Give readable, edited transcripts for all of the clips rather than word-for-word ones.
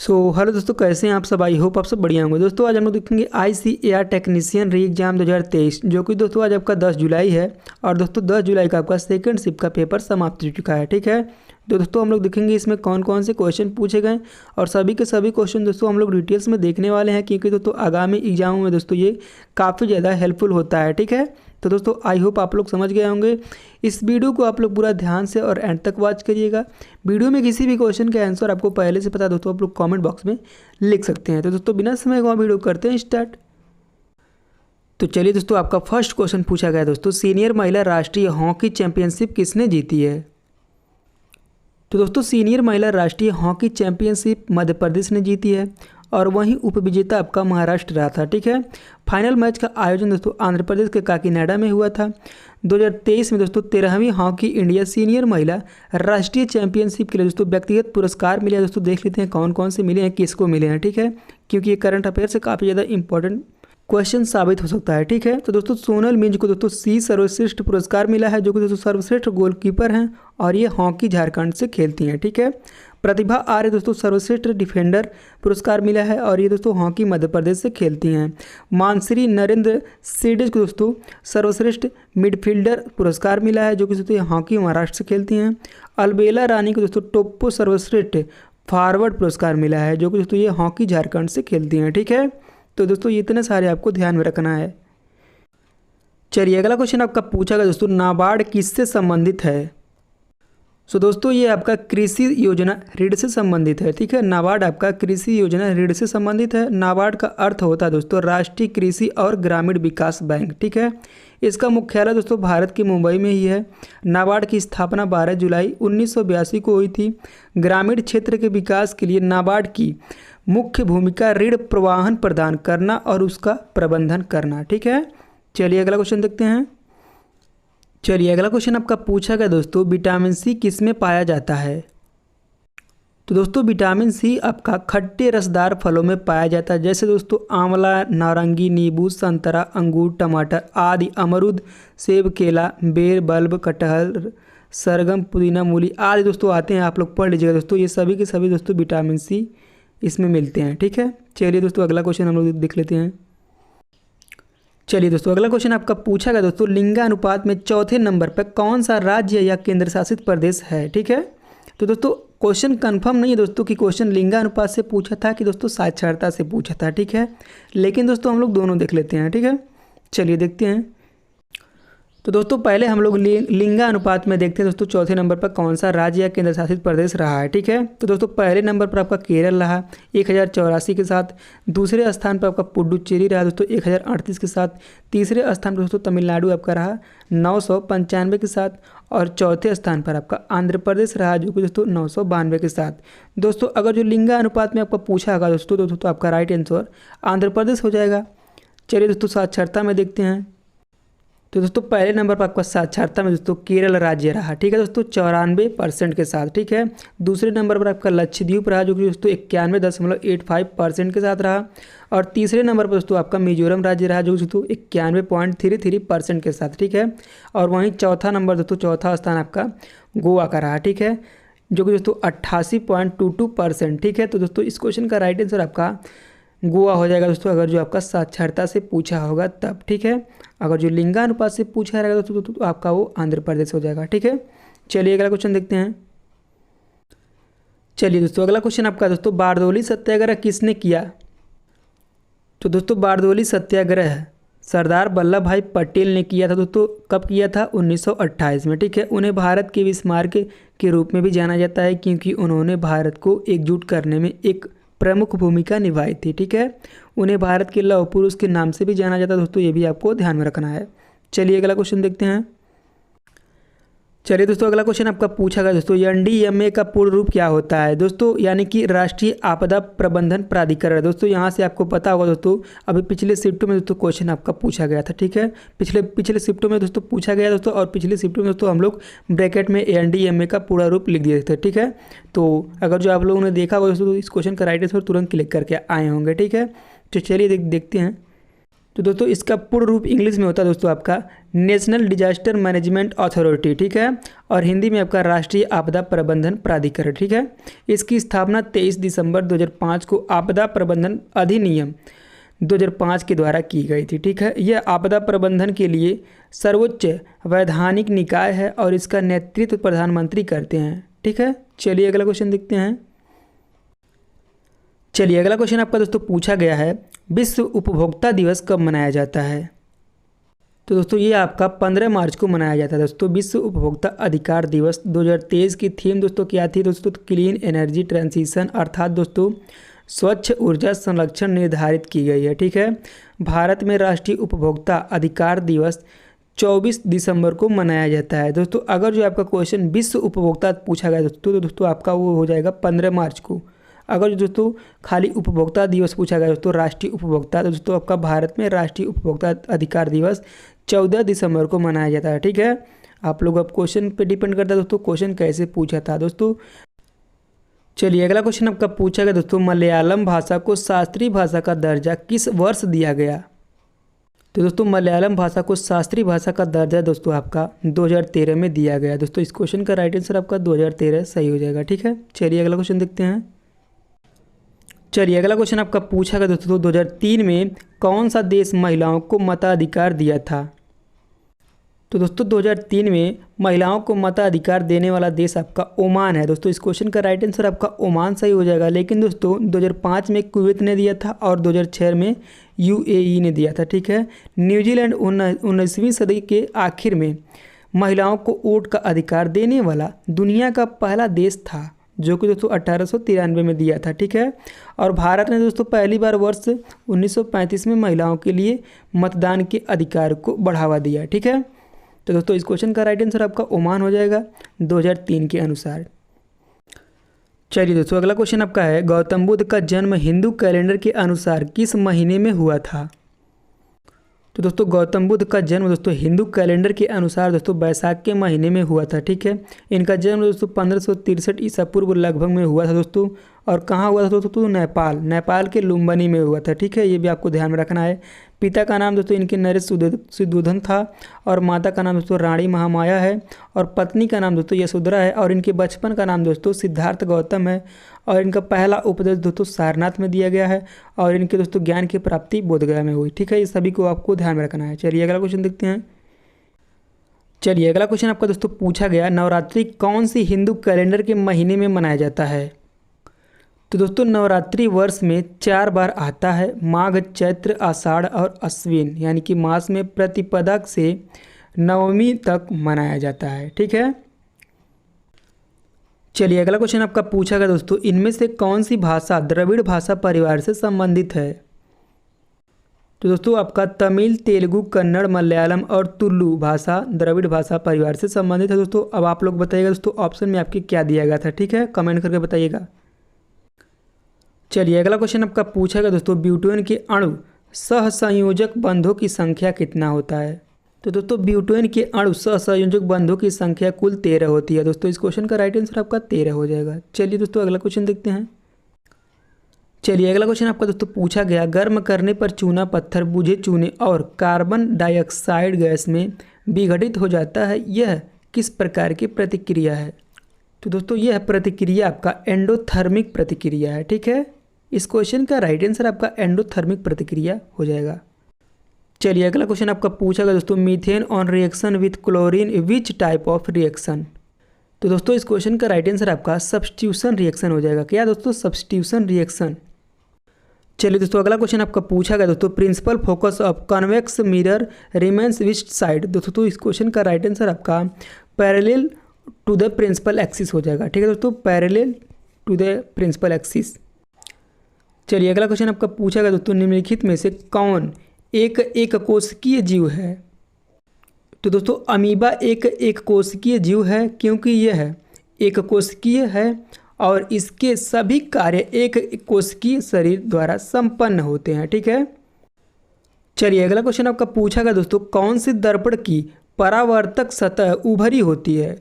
Hello दोस्तों, कैसे हैं आप सब। आई होप आप सब बढ़िया होंगे। दोस्तों आज हम लोग देखेंगे ICAR टेक्नीशियन री एग्जाम 2023, जो कि दोस्तों आज आपका 10 जुलाई है। और दोस्तों 10 जुलाई का आपका सेकंड शिफ्ट का पेपर समाप्त हो चुका है। ठीक है, तो दोस्तों हम लोग देखेंगे इसमें कौन कौन से क्वेश्चन पूछे गए और सभी के सभी क्वेश्चन दोस्तों हम लोग डिटेल्स में देखने वाले हैं, क्योंकि दोस्तों आगामी एग्जामों में दोस्तों ये काफ़ी ज़्यादा हेल्पफुल होता है। ठीक है, तो दोस्तों आई होप आप लोग समझ गए होंगे। इस वीडियो को आप लोग पूरा ध्यान से और एंड तक वॉच करिएगा। वीडियो में किसी भी क्वेश्चन का आंसर आपको पहले से पता दोस्तों आप लोग कमेंट बॉक्स में लिख सकते हैं। तो दोस्तों बिना समय गवाए वीडियो करते हैं स्टार्ट। तो चलिए दोस्तों, आपका फर्स्ट क्वेश्चन पूछा गया दोस्तों, सीनियर महिला राष्ट्रीय हॉकी चैंपियनशिप किसने जीती है। तो दोस्तों सीनियर महिला राष्ट्रीय हॉकी चैंपियनशिप मध्य प्रदेश ने जीती है और वहीं उपविजेता आपका महाराष्ट्र रहा था। ठीक है, फाइनल मैच का आयोजन दोस्तों आंध्र प्रदेश के काकीनाडा में हुआ था। 2023 में दोस्तों 13वीं हॉकी इंडिया सीनियर महिला राष्ट्रीय चैंपियनशिप के लिए दोस्तों व्यक्तिगत पुरस्कार मिले हैं। दोस्तों देख लेते हैं कौन कौन से मिले हैं, किसको मिले हैं। ठीक है, क्योंकि ये करंट अफेयर से काफ़ी ज़्यादा इंपॉर्टेंट क्वेश्चन साबित हो सकता है। ठीक है, तो दोस्तों सोनल मिंज को दोस्तों सर्वश्रेष्ठ पुरस्कार मिला है, जो कि दोस्तों सर्वश्रेष्ठ गोलकीपर हैं और ये हॉकी झारखंड से खेलती हैं। ठीक है, प्रतिभा आर्य दोस्तों सर्वश्रेष्ठ डिफेंडर पुरस्कार मिला है और ये दोस्तों हॉकी मध्य प्रदेश से खेलती हैं। मानसरी नरेंद्र सीडेज को दोस्तों सर्वश्रेष्ठ मिडफील्डर पुरस्कार मिला है, जो कि दोस्तों हॉकी महाराष्ट्र से खेलती हैं। अलबेला रानी को दोस्तों टोप्पो सर्वश्रेष्ठ फॉरवर्ड पुरस्कार मिला है, जो कि दोस्तों ये हॉकी झारखंड से खेलती हैं। ठीक है, तो दोस्तों इतने सारे आपको ध्यान में रखना है। चलिए अगला क्वेश्चन आपका पूछा गया दोस्तों, नाबार्ड किससे संबंधित है। दोस्तों ये आपका कृषि योजना ऋण से संबंधित है। ठीक है, नाबार्ड आपका कृषि योजना ऋण से संबंधित है। नाबार्ड का अर्थ होता है दोस्तों राष्ट्रीय कृषि और ग्रामीण विकास बैंक। ठीक है, इसका मुख्यालय दोस्तों भारत के मुंबई में ही है। नाबार्ड की स्थापना 12 जुलाई 1982 को हुई थी। ग्रामीण क्षेत्र के विकास के लिए नाबार्ड की मुख्य भूमिका ऋण प्रवाहन प्रदान करना और उसका प्रबंधन करना। ठीक है, चलिए अगला क्वेश्चन देखते हैं। चलिए अगला क्वेश्चन आपका पूछा गया दोस्तों, विटामिन सी किस में पाया जाता है। तो दोस्तों विटामिन सी आपका खट्टे रसदार फलों में पाया जाता है, जैसे दोस्तों आंवला, नारंगी, नींबू, संतरा, अंगूर, टमाटर आदि, अमरूद, सेब, केला, बेर, बल्ब, कटहल, सरगम, पुदीना, मूली आदि दोस्तों आते हैं। आप लोग पढ़ लीजिएगा दोस्तों, ये सभी के सभी दोस्तों विटामिन सी इसमें मिलते हैं। ठीक है, चलिए दोस्तों अगला क्वेश्चन हम लोग देख लेते हैं। चलिए दोस्तों अगला क्वेश्चन आपका पूछा गया दोस्तों, लिंगानुपात में चौथे नंबर पर कौन सा राज्य या केंद्र शासित प्रदेश है। ठीक है, तो दोस्तों क्वेश्चन कंफर्म नहीं है दोस्तों कि क्वेश्चन लिंगानुपात से पूछा था कि दोस्तों साक्षरता से पूछा था। ठीक है, लेकिन दोस्तों हम लोग दोनों देख लेते हैं। ठीक है, चलिए देखते हैं। तो दोस्तों पहले हम लोग लिंगानुपात में देखते हैं दोस्तों चौथे नंबर पर कौन सा राज्य या केंद्र शासित प्रदेश रहा है। ठीक है, तो दोस्तों पहले नंबर पर आपका केरल रहा 1084 के साथ। दूसरे स्थान पर आपका पुडुचेरी रहा दोस्तों 1038 के साथ। तीसरे स्थान पर दोस्तों तमिलनाडु आपका रहा 995 के साथ। और चौथे स्थान पर आपका आंध्र प्रदेश रहा, जो कि दोस्तों 992 के साथ। दोस्तों अगर जो लिंगानुपात में आपका पूछा होगा दोस्तों तो आपका राइट आंसर आंध्र प्रदेश हो जाएगा। चलिए दोस्तों साक्षरता में देखते हैं। तो दोस्तों पहले नंबर पर आपका साक्षरता में दोस्तों केरल राज्य रहा। ठीक है दोस्तों 94% के साथ। ठीक है, दूसरे नंबर पर आपका लक्षद्वीप रहा, जो कि दोस्तों 91.85% के साथ रहा। और तीसरे नंबर पर दोस्तों आपका मिजोरम राज्य रहा, जो दोस्तों 91.33% के साथ। ठीक है, और वहीं चौथा नंबर दोस्तों चौथा स्थान आपका गोवा का रहा। ठीक है, जो कि दोस्तों 88.22%। ठीक है, तो दोस्तों इस क्वेश्चन का राइट आंसर आपका गोवा हो जाएगा दोस्तों, अगर जो आपका साक्षरता से पूछा होगा तब। ठीक है, अगर जो लिंगानुपात से पूछा रहेगा दोस्तों तो आपका वो आंध्र प्रदेश हो जाएगा। ठीक है, चलिए अगला क्वेश्चन देखते हैं। चलिए दोस्तों अगला क्वेश्चन आपका दोस्तों, बारदोली सत्याग्रह किसने किया। तो दोस्तों बारदोली सत्याग्रह सरदार वल्लभ भाई पटेल ने किया था दोस्तों। कब किया था, 1928 में। ठीक है, उन्हें भारत के विस्मार्क के रूप में भी जाना जाता है, क्योंकि उन्होंने भारत को एकजुट करने में एक प्रमुख भूमिका निभाई थी। ठीक है, उन्हें भारत के लौह पुरुष के नाम से भी जाना जाता है दोस्तों, ये भी आपको ध्यान में रखना है। चलिए अगला क्वेश्चन देखते हैं। चलिए दोस्तों अगला क्वेश्चन आपका पूछा गया दोस्तों, NDMA का पूर्ण रूप क्या होता है दोस्तों, यानी कि राष्ट्रीय आपदा प्रबंधन प्राधिकरण। दोस्तों यहाँ से आपको पता होगा दोस्तों, अभी पिछले शिफ्टों में दोस्तों क्वेश्चन आपका पूछा गया था। ठीक है, पिछले शिफ्टों में दोस्तों पूछा गया दोस्तों, और पिछले शिफ्टों में दोस्तों हम लोग ब्रैकेट में NDMA का पूरा रूप लिख दिए थे। ठीक है, तो अगर जो आप लोगों ने देखा होगा दोस्तों इस क्वेश्चन का राइट आंसर तुरंत क्लिक करके आए होंगे। ठीक है, तो चलिए देखते हैं। तो दोस्तों इसका पूर्ण रूप इंग्लिश में होता है दोस्तों आपका नेशनल डिजास्टर मैनेजमेंट अथॉरिटी, ठीक है, और हिंदी में आपका राष्ट्रीय आपदा प्रबंधन प्राधिकरण, ठीक है। इसकी स्थापना 23 दिसंबर 2005 को आपदा प्रबंधन अधिनियम 2005 के द्वारा की गई थी, ठीक है। यह आपदा प्रबंधन के लिए सर्वोच्च वैधानिक निकाय है और इसका नेतृत्व प्रधानमंत्री करते हैं, ठीक है। चलिए अगला क्वेश्चन देखते हैं। चलिए अगला क्वेश्चन आपका दोस्तों पूछा गया है, विश्व उपभोक्ता दिवस कब मनाया जाता है? तो दोस्तों ये आपका 15 मार्च को मनाया जाता है दोस्तों। विश्व उपभोक्ता अधिकार दिवस 2023 की थीम दोस्तों क्या थी दोस्तों? क्लीन एनर्जी ट्रांजिशन, अर्थात दोस्तों स्वच्छ ऊर्जा संरक्षण निर्धारित की गई है, ठीक है। भारत में राष्ट्रीय उपभोक्ता अधिकार दिवस 24 दिसंबर को मनाया जाता है दोस्तों। अगर जो आपका क्वेश्चन विश्व उपभोक्ता पूछा गया दोस्तों, तो दोस्तों आपका वो हो जाएगा 15 मार्च को। अगर दोस्तों खाली उपभोक्ता दिवस पूछा गया दोस्तों राष्ट्रीय उपभोक्ता, तो दोस्तों आपका भारत में राष्ट्रीय उपभोक्ता अधिकार दिवस 14 दिसंबर को मनाया जाता है, ठीक है। आप लोग अब क्वेश्चन पे डिपेंड करता है दोस्तों क्वेश्चन कैसे पूछा था दोस्तों। चलिए अगला क्वेश्चन आपका पूछा गया दोस्तों, मलयालम भाषा को शास्त्रीय भाषा का दर्जा किस वर्ष दिया गया? तो दोस्तों मलयालम भाषा को शास्त्रीय भाषा का दर्जा दोस्तों आपका 2013 में दिया गया दोस्तों। इस क्वेश्चन का राइट आंसर आपका 2013 सही हो जाएगा, ठीक है। चलिए अगला क्वेश्चन देखते हैं। चलिए अगला क्वेश्चन आपका पूछा गया दोस्तों 2003 में कौन सा देश महिलाओं को मताधिकार दिया था? तो दोस्तों 2003 में महिलाओं को मताधिकार देने वाला देश आपका ओमान है दोस्तों। इस क्वेश्चन का राइट आंसर आपका ओमान सही हो जाएगा। लेकिन दोस्तों 2005 में कुवैत ने दिया था और 2006 में यूएई ने दिया था, ठीक है। न्यूजीलैंड 19वीं सदी के आखिर में महिलाओं को वोट का अधिकार देने वाला दुनिया का पहला देश था, जो कि दोस्तों 1893 में दिया था, ठीक है। और भारत ने दोस्तों पहली बार वर्ष 1935 में महिलाओं के लिए मतदान के अधिकार को बढ़ावा दिया, ठीक है। तो दोस्तों इस क्वेश्चन का राइट आंसर आपका ओमान हो जाएगा 2003 के अनुसार। चलिए दोस्तों अगला क्वेश्चन आपका है, गौतम बुद्ध का जन्म हिंदू कैलेंडर के अनुसार किस महीने में हुआ था? तो दोस्तों गौतम बुद्ध का जन्म दोस्तों हिंदू कैलेंडर के अनुसार दोस्तों बैसाख के महीने में हुआ था, ठीक है। इनका जन्म दोस्तों 1563 ईसा पूर्व लगभग में हुआ था दोस्तों। और कहाँ हुआ था दोस्तों? नेपाल के लुम्बिनी में हुआ था, ठीक है। ये भी आपको ध्यान में रखना है। पिता का नाम दोस्तों इनके नरेश सुद्धोधन था और माता का नाम दोस्तों रानी महामाया है और पत्नी का नाम दोस्तों यशोधरा है और इनके बचपन का नाम दोस्तों सिद्धार्थ गौतम है और इनका पहला उपदेश दोस्तों सारनाथ में दिया गया है और इनके दोस्तों ज्ञान की प्राप्ति बोधगया में हुई, ठीक है। ये सभी को आपको ध्यान में रखना है। चलिए अगला क्वेश्चन देखते हैं। चलिए अगला क्वेश्चन आपका दोस्तों पूछा गया, नवरात्रि कौन सी हिंदू कैलेंडर के महीने में मनाया जाता है? तो दोस्तों नवरात्रि वर्ष में 4 बार आता है, माघ, चैत्र, आषाढ़ और अश्विन, यानी कि मास में प्रतिपदा से नवमी तक मनाया जाता है, ठीक है। चलिए अगला क्वेश्चन आपका पूछा गया दोस्तों, इनमें से कौन सी भाषा द्रविड़ भाषा परिवार से संबंधित है? तो दोस्तों आपका तमिल, तेलुगु, कन्नड़, मलयालम और तुलु भाषा द्रविड़ भाषा परिवार से संबंधित है दोस्तों। अब आप लोग बताइएगा दोस्तों ऑप्शन में आपके क्या दिया गया था, ठीक है, कमेंट करके बताइएगा। चलिए अगला क्वेश्चन आपका पूछा गया दोस्तों, ब्यूटेन के अणु सहसंयोजक बंधों की संख्या कितना होता है? तो दोस्तों ब्यूटेन के अणु सहसंयोजक बंधों की संख्या कुल 13 होती है दोस्तों। इस क्वेश्चन का राइट आंसर आपका 13 हो जाएगा। चलिए दोस्तों अगला क्वेश्चन देखते हैं। चलिए अगला क्वेश्चन आपका दोस्तों पूछा गया, गर्म करने पर चूना पत्थर बुझे चूने और कार्बन डाइऑक्साइड गैस में विघटित हो जाता है, यह किस प्रकार की प्रतिक्रिया है? तो दोस्तों यह प्रतिक्रिया आपका एंडोथर्मिक प्रतिक्रिया है, ठीक है। इस क्वेश्चन का राइट आंसर आपका एंडोथर्मिक प्रतिक्रिया हो जाएगा। चलिए अगला क्वेश्चन आपका पूछा गया दोस्तों, methane on reaction with chlorine which type of reaction? तो दोस्तों इस क्वेश्चन का राइट आंसर आपका सब्स्टिट्यूशन रिएक्शन हो जाएगा। क्या दोस्तों? Substitution reaction. चलिए दोस्तों अगला क्वेश्चन आपका पूछा गया दोस्तों, principal focus of convex mirror remains which side? दोस्तों इस क्वेश्चन का राइट आंसर आपका parallel to the principal axis हो जाएगा, ठीक है दोस्तों, parallel to the principal axis. चलिए अगला क्वेश्चन आपका पूछा गया दोस्तों, निम्नलिखित में से कौन एक कोशिकीय जीव है? तो दोस्तों अमीबा एक कोशिकीय जीव है क्योंकि यह एक कोशिकीय है और इसके सभी कार्य एक कोशिकीय शरीर द्वारा संपन्न होते हैं, ठीक है। चलिए अगला क्वेश्चन आपका पूछा गया दोस्तों, कौन से दर्पण की परावर्तक सतह उभरी होती है?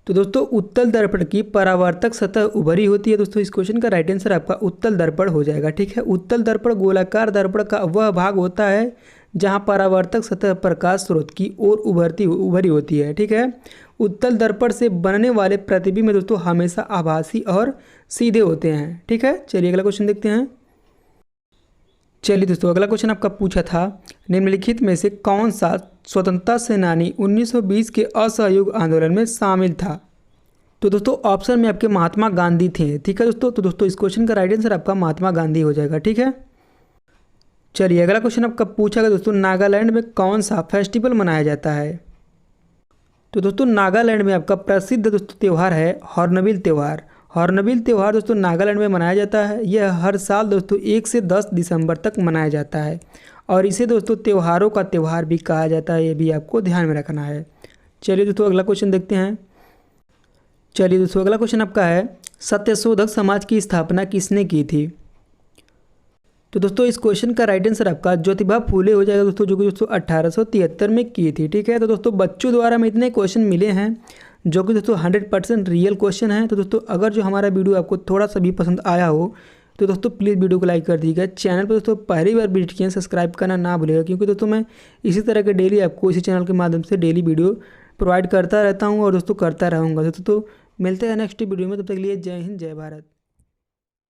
तो दोस्तों उत्तल दर्पण की परावर्तक सतह उभरी होती है। दोस्तों इस क्वेश्चन का राइट आंसर आपका उत्तल दर्पण हो जाएगा। ठीक है, उत्तल दर्पण गोलाकार दर्पण का वह भाग होता है जहां परावर्तक सतह प्रकाश स्रोत की ओर उभरी होती है। ठीक है, उत्तल दर्पण से बनने वाले प्रतिबिंब दोस्तों हमेशा आभासी और सीधे होते हैं। ठीक है, चलिए अगला क्वेश्चन देखते हैं। चलिए दोस्तों अगला क्वेश्चन आपका पूछा था, निम्नलिखित में से कौन सा स्वतंत्रता सेनानी 1920 के असहयोग आंदोलन में शामिल था। तो दोस्तों ऑप्शन में आपके महात्मा गांधी थे। ठीक है दोस्तों, तो दोस्तों इस क्वेश्चन का राइट आंसर आपका महात्मा गांधी हो जाएगा। ठीक है, चलिए अगला क्वेश्चन आपका पूछा गया दोस्तों, नागालैंड में कौन सा फेस्टिवल मनाया जाता है। तो दोस्तों नागालैंड में आपका प्रसिद्ध दोस्तों त्यौहार है हॉर्नबिल त्यौहार। हॉर्नबिल त्यौहार दोस्तों नागालैंड में मनाया जाता है। यह हर साल दोस्तों 1 से 10 दिसंबर तक मनाया जाता है और इसे दोस्तों त्योहारों का त्यौहार भी कहा जाता है। ये भी आपको ध्यान में रखना है। चलिए दोस्तों अगला क्वेश्चन देखते हैं। चलिए दोस्तों अगला क्वेश्चन आपका है, सत्यशोधक समाज की स्थापना किसने की थी। तो दोस्तों इस क्वेश्चन का राइट आंसर आपका ज्योतिबा फूले हो जाएगा दोस्तों, जो कि दोस्तों 1873 में की थी। ठीक है, तो दोस्तों बच्चों द्वारा में इतने क्वेश्चन मिले हैं जो कि दोस्तों 100% रियल क्वेश्चन है। तो दोस्तों अगर जो हमारा वीडियो आपको थोड़ा सा भी पसंद आया हो तो दोस्तों प्लीज़ वीडियो को लाइक कर दीजिएगा। चैनल पर दोस्तों पहली बार विजिट किए सब्सक्राइब करना ना भूलिएगा, क्योंकि दोस्तों मैं इसी तरह के डेली आपको इसी चैनल के माध्यम से डेली वीडियो प्रोवाइड करता रहता हूँ और दोस्तों करता रहूँगा। दोस्तों तो मिलते हैं नेक्स्ट वीडियो में, तब तक के लिए जय हिंद जय भारत।